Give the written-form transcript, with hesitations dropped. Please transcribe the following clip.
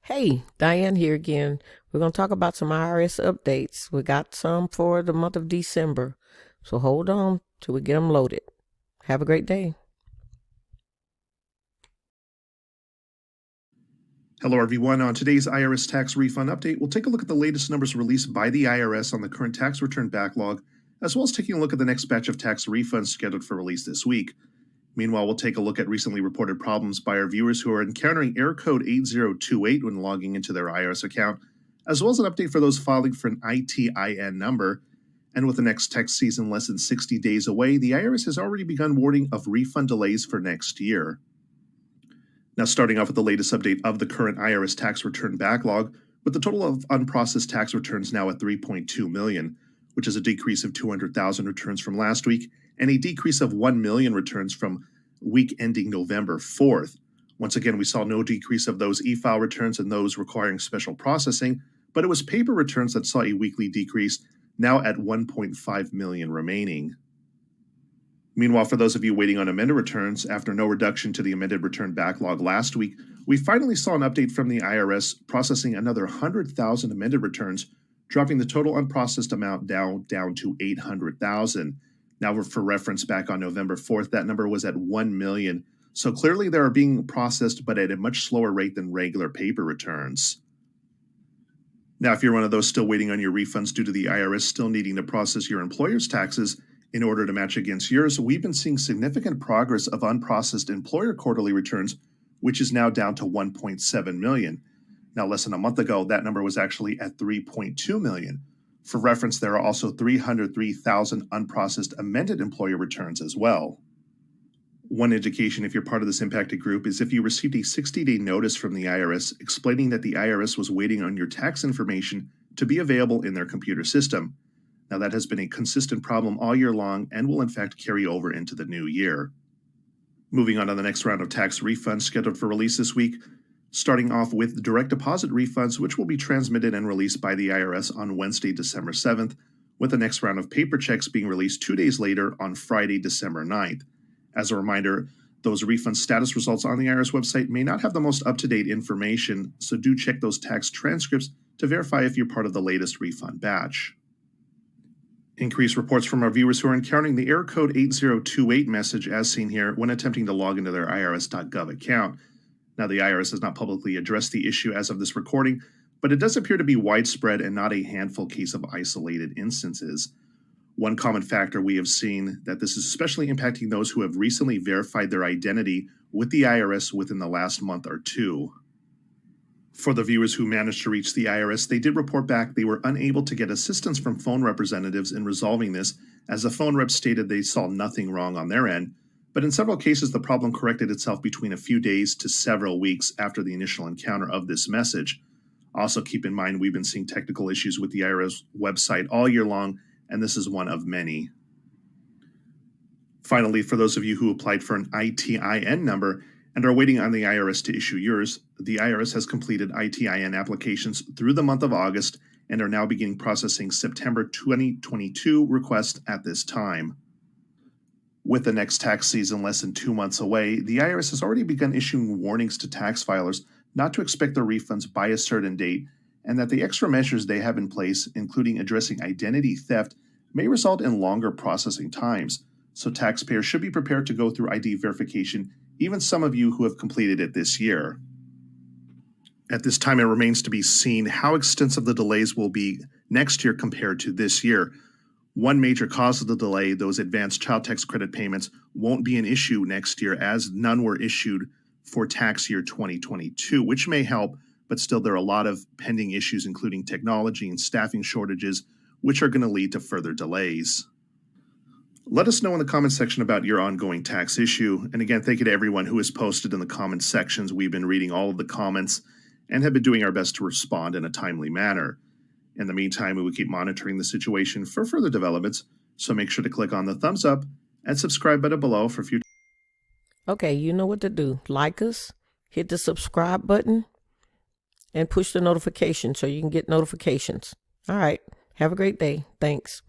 Hey, Diane here again. We're going to talk about some IRS updates. We got some for the month of December. So hold on till we get them loaded. Have a great day. Hello everyone. On today's IRS Tax Refund update, we'll take a look at the latest numbers released by the IRS on the current tax return backlog, as well as taking a look at the next batch of tax refunds scheduled for release this week. Meanwhile, we'll take a look at recently reported problems by our viewers who are encountering error code 8028 when logging into their IRS account, as well as an update for those filing for an ITIN number. And with the next tax season less than 60 days away, the IRS has already begun warning of refund delays for next year. Now, starting off with the latest update of the current IRS tax return backlog, with the total of unprocessed tax returns now at 3.2 million, which is a decrease of 200,000 returns from last week, and a decrease of 1 million returns from week ending November 4th. Once again, we saw no decrease of those e-file returns and those requiring special processing, but it was paper returns that saw a weekly decrease, now at 1.5 million remaining. Meanwhile, for those of you waiting on amended returns, after no reduction to the amended return backlog last week, we finally saw an update from the IRS processing another 100,000 amended returns, dropping the total unprocessed amount down to 800,000. Now, for reference, back on November 4th, that number was at 1 million. So clearly they are being processed, but at a much slower rate than regular paper returns. Now, if you're one of those still waiting on your refunds due to the IRS still needing to process your employer's taxes in order to match against yours, we've been seeing significant progress of unprocessed employer quarterly returns, which is now down to 1.7 million. Now, less than a month ago, that number was actually at 3.2 million. For reference, there are also 303,000 unprocessed amended employer returns as well. One indication if you're part of this impacted group is if you received a 60-day notice from the IRS explaining that the IRS was waiting on your tax information to be available in their computer system. Now, that has been a consistent problem all year long and will in fact carry over into the new year. Moving on to the next round of tax refunds scheduled for release this week, starting off with direct deposit refunds, which will be transmitted and released by the IRS on Wednesday, December 7th, with the next round of paper checks being released 2 days later on Friday, December 9th. As a reminder, those refund status results on the IRS website may not have the most up-to-date information, so do check those tax transcripts to verify if you're part of the latest refund batch. Increased reports from our viewers who are encountering the error code 8028 message as seen here when attempting to log into their irs.gov account. Now, the IRS has not publicly addressed the issue as of this recording, but it does appear to be widespread and not a handful case of isolated instances. One common factor we have seen that this is especially impacting those who have recently verified their identity with the IRS within the last month or two. For the viewers who managed to reach the IRS, they did report back they were unable to get assistance from phone representatives in resolving this, as the phone rep stated they saw nothing wrong on their end. But in several cases, the problem corrected itself between a few days to several weeks after the initial encounter of this message. Also, keep in mind, we've been seeing technical issues with the IRS website all year long, and this is one of many. Finally, for those of you who applied for an ITIN number and are waiting on the IRS to issue yours, the IRS has completed ITIN applications through the month of August and are now beginning processing September 2022 requests at this time. With the next tax season less than 2 months away, the IRS has already begun issuing warnings to tax filers not to expect their refunds by a certain date, and that the extra measures they have in place, including addressing identity theft, may result in longer processing times. So taxpayers should be prepared to go through ID verification, even some of you who have completed it this year. At this time, it remains to be seen how extensive the delays will be next year compared to this year. One major cause of the delay, those advanced child tax credit payments, won't be an issue next year as none were issued for tax year 2022, which may help, but still there are a lot of pending issues, including technology and staffing shortages, which are going to lead to further delays. Let us know in the comments section about your ongoing tax issue. And again, thank you to everyone who has posted in the comments sections. We've been reading all of the comments and have been doing our best to respond in a timely manner. In the meantime, we will keep monitoring the situation for further developments, so make sure to click on the thumbs up and subscribe button below for future. Okay, you know what to do. Like us, hit the subscribe button, and push the notification so you can get notifications. All right, have a great day. Thanks.